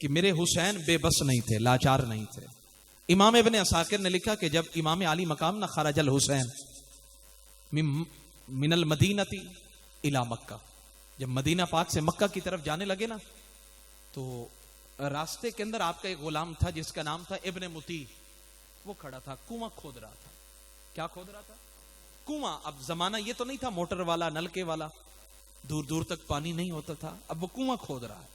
کہ میرے حسین بے بس نہیں تھے، لاچار نہیں تھے. امام ابن عساکر نے لکھا کہ جب امام علی مقام نہ خرج الحسین من المدینتی الی مکہ، جب مدینہ پاک سے مکہ کی طرف جانے لگے نا تو راستے کے اندر آپ کا ایک غلام تھا جس کا نام تھا ابن مطیع. وہ کھڑا تھا، کنواں کھود رہا تھا. کیا کھود رہا تھا؟ کنواں. اب زمانہ یہ تو نہیں تھا موٹر والا، نلکے والا، دور دور تک پانی نہیں ہوتا تھا. اب وہ کنواں کھود رہا ہے.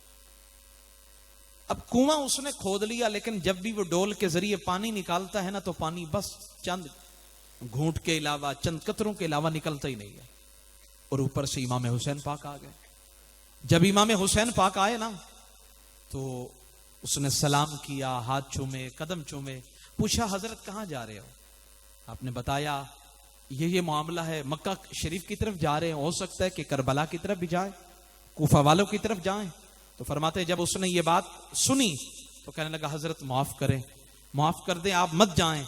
اب کنواں اس نے کھود لیا، لیکن جب بھی وہ ڈول کے ذریعے پانی نکالتا ہے نا تو پانی بس چند گھونٹ کے علاوہ، چند قطروں کے علاوہ نکلتا ہی نہیں ہے. اور اوپر سے امام حسین پاک آ گئے. جب امام حسین پاک آئے نا تو اس نے سلام کیا، ہاتھ چومے، قدم چومے. پوچھا حضرت کہاں جا رہے ہو؟ آپ نے بتایا یہ معاملہ ہے، مکہ شریف کی طرف جا رہے ہیں، ہو سکتا ہے کہ کربلا کی طرف بھی جائیں، کوفہ والوں کی طرف جائیں. تو فرماتے جب اس نے یہ بات سنی تو کہنے لگا حضرت معاف کریں، معاف کر دیں، آپ مت جائیں.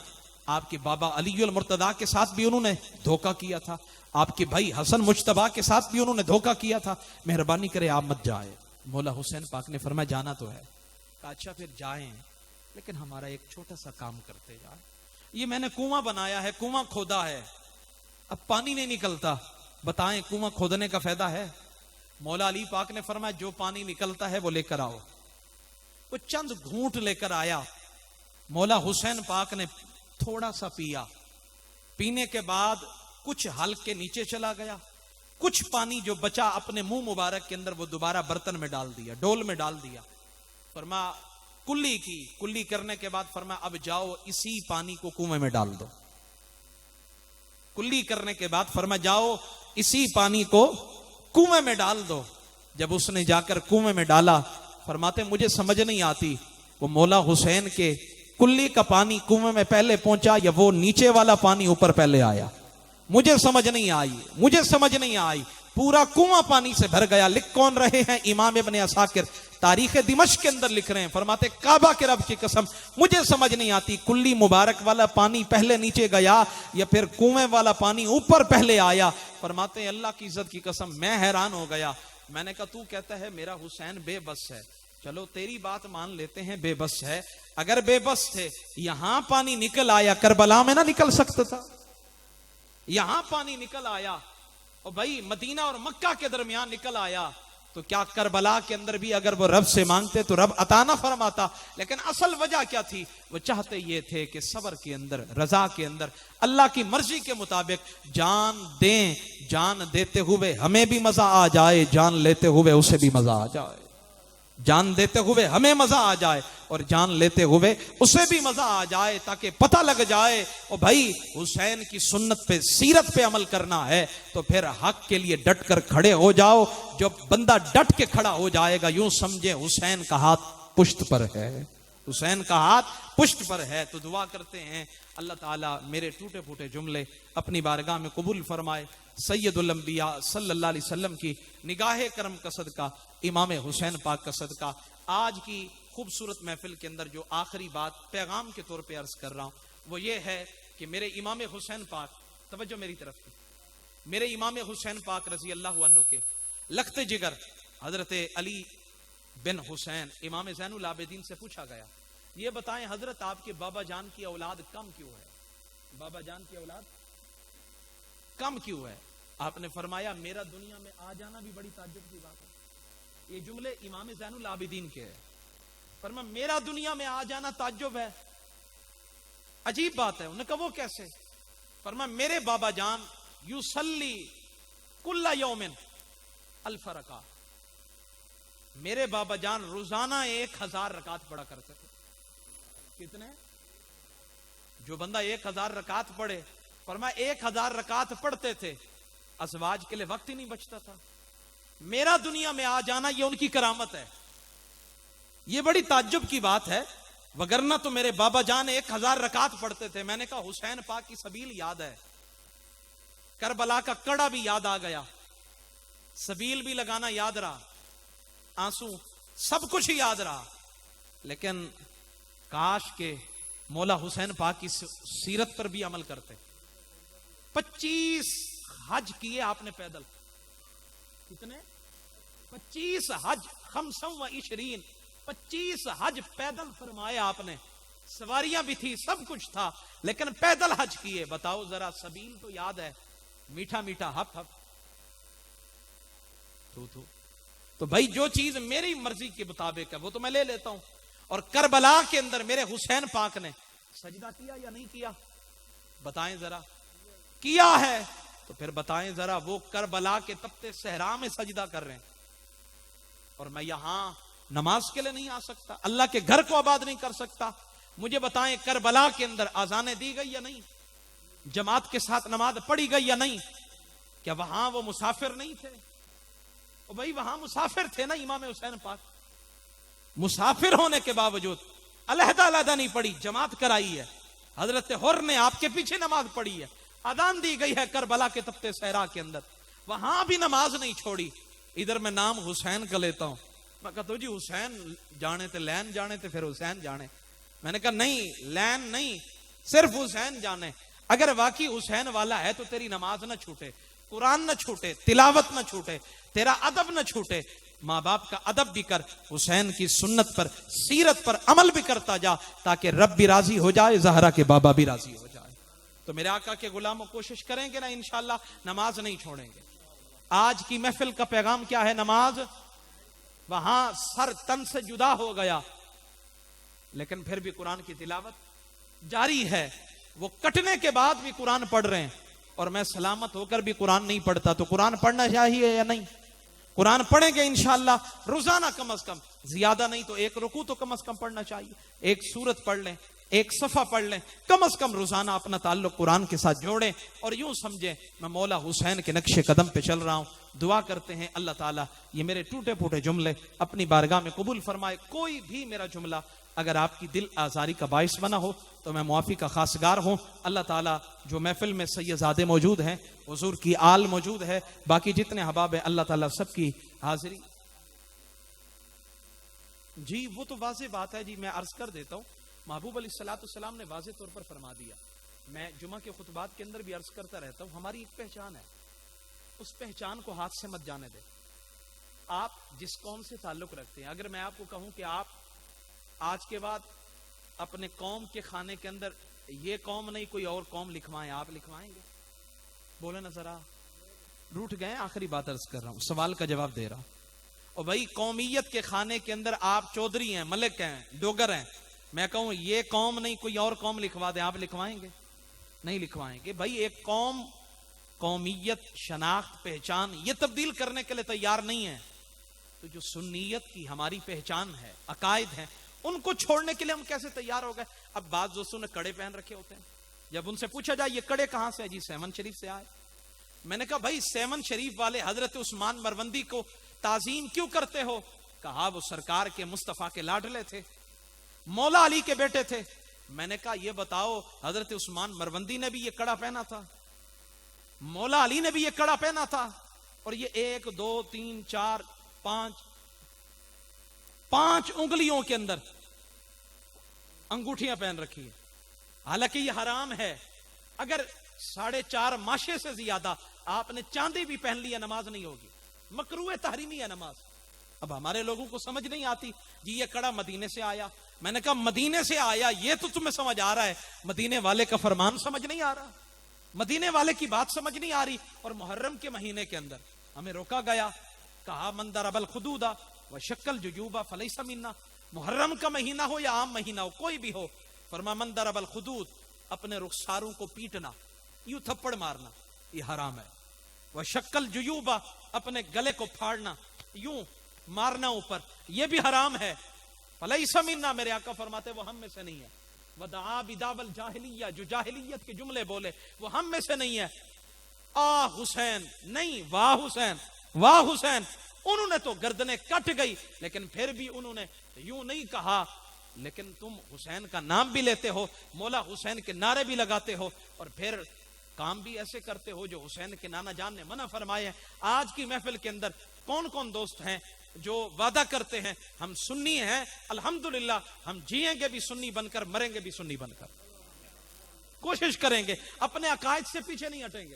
آپ کے بابا علی المرتضیٰ کے ساتھ بھی انہوں نے دھوکہ کیا تھا، آپ کے بھائی حسن مجتبیٰ کے ساتھ بھی انہوں نے دھوکہ کیا تھا، مہربانی کرے آپ مت جائیں. مولا حسین پاک نے فرمایا جانا تو ہے. کہا اچھا پھر جائیں، لیکن ہمارا ایک چھوٹا سا کام کرتے جائیں. یہ میں نے کنواں بنایا ہے، کنواں کھودا ہے، اب پانی نہیں نکلتا، بتائیں کنواں کھودنے کا فائدہ ہے؟ مولا علی پاک نے فرمایا جو پانی نکلتا ہے وہ لے کر آؤ. وہ چند گھونٹ لے کر آیا. مولا حسین پاک نے تھوڑا سا پیا. پینے کے بعد کچھ حلق کے نیچے چلا گیا، کچھ پانی جو بچا اپنے منہ مبارک کے اندر وہ دوبارہ برتن میں ڈال دیا، ڈول میں ڈال دیا. فرمایا کلی کی، کلی کرنے کے بعد فرمایا اب جاؤ اسی پانی کو کنویں میں ڈال دو. کلی کرنے کے بعد فرمایا جاؤ اسی پانی کو کنویں میں ڈال دو. جب اس نے جا کر کنویں میں ڈالا، فرماتے مجھے سمجھ نہیں آتی وہ مولا حسین کے کلی کا پانی کنویں میں پہلے پہنچا یا وہ نیچے والا پانی اوپر پہلے آیا. مجھے سمجھ نہیں آئی، مجھے سمجھ نہیں آئی. پورا کنواں پانی سے بھر گیا. لکھ کون رہے ہیں؟ امام ابن عساکر تاریخ دمشق کے اندر لکھ رہے ہیں. فرماتے کعبہ کے رب کی قسم مجھے سمجھ نہیں آتی کلی مبارک والا پانی پہلے نیچے گیا یا پھر کنویں والا پانی اوپر پہلے آیا. فرماتے ہیں اللہ کی عزت کی قسم میں حیران ہو گیا. میں نے کہا تو کہتا ہے میرا حسین بے بس ہے، چلو تیری بات مان لیتے ہیں بے بس ہے. اگر بے بس تھے یہاں پانی نکل آیا، کربلا میں نہ نکل سکتا تھا؟ یہاں پانی نکل آیا اور بھائی مدینہ اور مکہ کے درمیان نکل آیا، تو کیا کربلا کے اندر بھی اگر وہ رب سے مانگتے تو رب عطا نہ فرماتا؟ لیکن اصل وجہ کیا تھی؟ وہ چاہتے یہ تھے کہ صبر کے اندر، رضا کے اندر، اللہ کی مرضی کے مطابق جان دیں. جان دیتے ہوئے ہمیں بھی مزہ آ جائے، جان لیتے ہوئے اسے بھی مزہ آ جائے. جان دیتے ہوئے ہمیں مزہ آ جائے اور جان لیتے ہوئے اسے بھی مزہ آ جائے، تاکہ پتہ لگ جائے او بھائی حسین کی سنت پہ، سیرت پہ عمل کرنا ہے تو پھر حق کے لیے ڈٹ کر کھڑے ہو جاؤ. جو بندہ ڈٹ کے کھڑا ہو جائے گا یوں سمجھے حسین کا ہاتھ پشت پر ہے، حسین کا ہاتھ پشت پر ہے. تو دعا کرتے ہیں اللہ تعالیٰ میرے ٹوٹے پھوٹے جملے اپنی بارگاہ میں قبول فرمائے. سید الانبیاء صلی اللہ علیہ وسلم کی نگاہ کرم کا صدقہ، امام حسین پاک کا صدقہ، آج کی خوبصورت محفل کے اندر جو آخری بات پیغام کے طور پہ عرض کر رہا ہوں وہ یہ ہے کہ میرے امام حسین پاک، توجہ میری طرف کی، میرے امام حسین پاک رضی اللہ عنہ کے لخت جگر حضرت علی بن حسین امام زین العابدین سے پوچھا گیا یہ بتائیں حضرت آپ کے بابا جان کی اولاد کم کیوں ہے؟ بابا جان کی اولاد کم کیوں ہے؟ آپ نے فرمایا میرا دنیا میں آ جانا بھی بڑی تعجب کی بات ہے. یہ جملے امام زین العابدین کے ہیں. فرمایا میرا دنیا میں آ جانا تعجب ہے، عجیب بات ہے. انہوں نے کہا وہ کیسے؟ فرمایا میرے بابا جان یصلی کل یوم 1000 رکعت، میرے بابا جان روزانہ 1000 رکعت پڑھا کرتے تھے. کتنے؟ جو بندہ 1000 رکعت پڑھے، فرمایا 1000 رکعت پڑھتے تھے، ازواج کے لیے وقت ہی نہیں بچتا تھا. میرا دنیا میں آ جانا یہ ان کی کرامت ہے. یہ بڑی تعجب کی بات ہے، وگرنہ تو میرے بابا جان 1000 رکعت پڑھتے تھے. میں نے کہا حسین پاک کی سبیل یاد ہے، کربلا کا کڑا بھی یاد آ گیا، سبیل بھی لگانا یاد رہا، آنسو سب کچھ ہی یاد رہا. لیکن کاش کہ مولا حسین پاک کی سیرت پر بھی عمل کرتے. 25 حج کیے آپ نے پیدل. کتنے؟ 25 حج، 25 25 حج پیدل فرمایا آپ نے, سواریاں بھی تھی, سب کچھ تھا, لیکن پیدل حج کیے. بتاؤ ذرا, سبیل تو یاد ہے, میٹھا میٹھا ہپ ہپ تو بھائی جو چیز میری مرضی کے مطابق ہے وہ تو میں لے لیتا ہوں. اور کربلا کے اندر میرے حسین پاک نے سجدہ کیا یا نہیں کیا؟ بتائیں ذرا. کیا ہے تو پھر بتائیں ذرا, وہ کربلا کے تپتے صحرا میں سجدہ کر رہے ہیں, اور میں یہاں نماز کے لیے نہیں آ سکتا, اللہ کے گھر کو آباد نہیں کر سکتا. مجھے بتائیں کربلا کے اندر آزانیں دی گئی یا نہیں؟ جماعت کے ساتھ نماز پڑھی گئی یا نہیں؟ کیا وہاں وہ مسافر نہیں تھے؟ بھائی وہاں مسافر تھے نا امام حسین پاک. مسافر ہونے کے باوجود علیحدہ علیحدہ نہیں پڑھی, جماعت کرائی ہے. حضرت حر نے آپ کے پیچھے نماز پڑھی ہے, اذان دی گئی ہے کربلا کے تپتے صحرا کے اندر, وہاں بھی نماز نہیں چھوڑی. ادھر میں نام حسین کا لیتا ہوں, میں کہتا ہوں جی حسین جانے تھے, لین جانے تھے, پھر حسین جانے. میں نے کہا نہیں, لین نہیں, صرف حسین جانے. اگر واقعی حسین والا ہے تو تیری نماز نہ چھوٹے, قرآن نہ چھوٹے, تلاوت نہ چھوٹے, تیرا ادب نہ چھوٹے. ماں باپ کا ادب بھی کر, حسین کی سنت پر, سیرت پر عمل بھی کرتا جا, تاکہ رب بھی راضی ہو جائے, زہرا کے بابا بھی راضی ہو جائے. تو میرے آقا کے غلاموں کوشش کریں گے نا انشاءاللہ, نماز نہیں چھوڑیں گے. آج کی محفل کا پیغام کیا ہے؟ نماز. وہاں سر تن سے جدا ہو گیا, لیکن پھر بھی قرآن کی تلاوت جاری ہے. وہ کٹنے کے بعد بھی قرآن پڑھ رہے ہیں, اور میں سلامت ہو کر بھی قرآن نہیں پڑھتا. تو قرآن پڑھنا چاہیے یا نہیں؟ قرآن پڑھیں گے انشاءاللہ روزانہ, کم از کم, زیادہ نہیں تو ایک رکوع تو کم از کم پڑھنا چاہیے. ایک سورت پڑھ لیں, ایک صفحہ پڑھ لیں, کم از کم روزانہ اپنا تعلق قرآن کے ساتھ جوڑیں, اور یوں سمجھیں میں مولا حسین کے نقش قدم پہ چل رہا ہوں. دعا کرتے ہیں اللہ تعالیٰ یہ میرے ٹوٹے پھوٹے جملے اپنی بارگاہ میں قبول فرمائے. کوئی بھی میرا جملہ اگر آپ کی دل آزاری کا باعث بنا ہو تو میں معافی کا خواستگار ہوں. اللہ تعالیٰ جو محفل میں سیدزادے موجود ہیں, حضور کی آل موجود ہے, باقی جتنے احباب ہیں, اللہ تعالیٰ سب کی حاضری. جی وہ تو واضح بات ہے جی, میں عرض کر دیتا ہوں. محبوب علیہ الصلوۃ والسلام نے واضح طور پر فرما دیا. میں جمعہ کے خطبات کے اندر بھی عرض کرتا رہتا ہوں, ہماری ایک پہچان ہے, اس پہچان کو ہاتھ سے مت جانے دیں. آپ جس قوم سے تعلق رکھتے ہیں, اگر میں آپ کو کہوں کہ آپ آج کے بعد اپنے قوم کے خانے کے اندر یہ قوم نہیں کوئی اور قوم لکھوائیں, آپ لکھوائیں گے؟ بولے نا ذرا. روٹ گئے؟ آخری بات عرض کر رہا ہوں, سوال کا جواب دے رہا ہوں. اور بھائی قومیت کے خانے کے اندر آپ چودھری ہیں, ملک ہیں, ڈوگر ہیں, میں کہوں یہ قوم نہیں کوئی اور قوم لکھوا دیں, آپ لکھوائیں گے؟ نہیں لکھوائیں گے. بھائی ایک قوم قومیت, شناخت, پہچان یہ تبدیل کرنے کے لیے تیار نہیں ہے. تو جو سنیت کی ہماری پہچان ہے, عقائد ہیں, ان کو چھوڑنے کے لیے ہم کیسے تیار ہو گئے؟ اب بعض دوستوں نے کڑے پہن رکھے ہوتے ہیں, جب ان سے پوچھا جائے یہ کڑے کہاں سے؟ جی سیون شریف سے آئے. میں نے کہا بھائی سیون شریف والے حضرت عثمان مروندی کو تعظیم کیوں کرتے ہو؟ کہا وہ سرکار کے مصطفیٰ کے لاڈلے تھے, مولا علی کے بیٹے تھے. میں نے کہا یہ بتاؤ حضرت عثمان مروندی نے بھی یہ کڑا پہنا تھا, مولا علی نے بھی یہ کڑا پہنا تھا, اور یہ 1 2 3 4 5 انگلیوں کے اندر انگوٹھیاں پہن رکھی ہیں, حالانکہ یہ حرام ہے. اگر 4.5 ماشے سے زیادہ آپ نے چاندی بھی پہن لی ہے, نماز نہیں ہوگی, مکروہ تحریمی ہے نماز. اب ہمارے لوگوں کو سمجھ نہیں آتی جی یہ کڑا مدینے سے آیا. میں نے کہا مدینے سے آیا یہ تو تمہیں سمجھ آ رہا ہے, مدینے والے کا فرمان سمجھ نہیں آ رہا, مدینے والے کی بات سمجھ نہیں آ رہی. اور محرم کے مہینے کے اندر ہمیں روکا گیا, کہا من ضرب الخدود وشق الجیوب فلیس منا. محرم کا مہینہ ہو یا عام مہینہ ہو, کوئی بھی ہو, فرما من ضرب الخدود, اپنے رخساروں کو پیٹنا, یوں تھپڑ مارنا, یہ حرام ہے. وشق الجیوب, اپنے گلے کو پھاڑنا, یوں مارنا اوپر, یہ بھی حرام ہے. فلیس منا, میرے آقا فرماتے وہ ہم میں سے نہیں ہے. ودعا بدعوى الجاہلیہ, جو جاہلیت کے جملے بولے وہ ہم میں سے نہیں ہے. حسین نہیں, واہ حسین, واہ حسین. انہوں نے تو گردنیں کٹ گئی, لیکن پھر بھی انہوں نے یوں نہیں کہا. لیکن تم حسین کا نام بھی لیتے ہو, مولا حسین کے نعرے بھی لگاتے ہو, اور پھر کام بھی ایسے کرتے ہو جو حسین کے نانا جان نے منع فرمائے ہیں. آج کی محفل کے اندر کون کون دوست ہیں جو وعدہ کرتے ہیں ہم سنی ہیں, الحمدللہ ہم جیئیں گے بھی سنی بن کر, مریں گے بھی سنی بن کر, کوشش کریں گے, اپنے عقائد سے پیچھے نہیں ہٹیں گے.